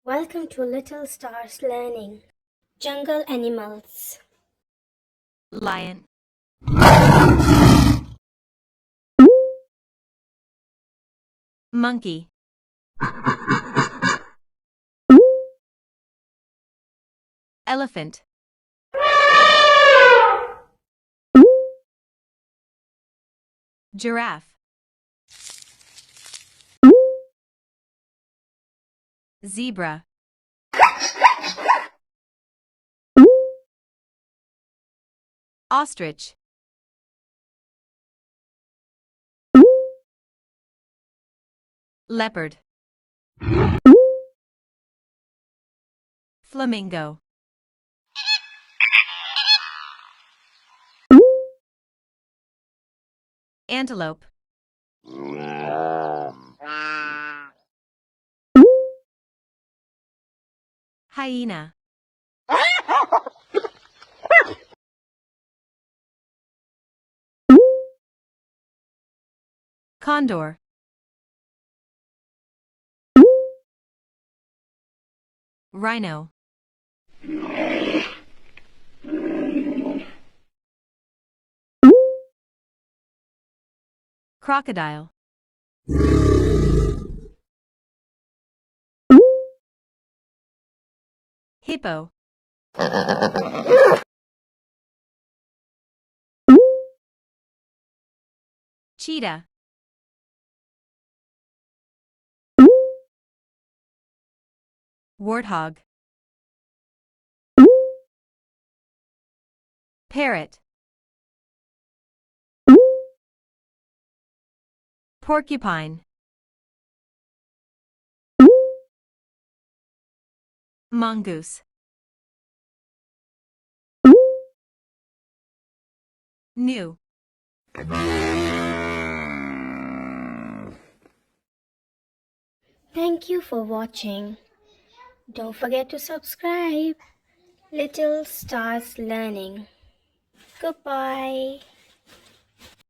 Welcome to Little Stars Learning. Jungle animals. Lion, monkey, elephant, giraffe, zebra, ostrich, leopard, flamingo, antelope, hyena, condor, rhino, crocodile, hippo, cheetah, warthog, parrot, porcupine, mongoose, gnu. Thank you for watching. Don't forget to subscribe. Little Stars Learning. Goodbye.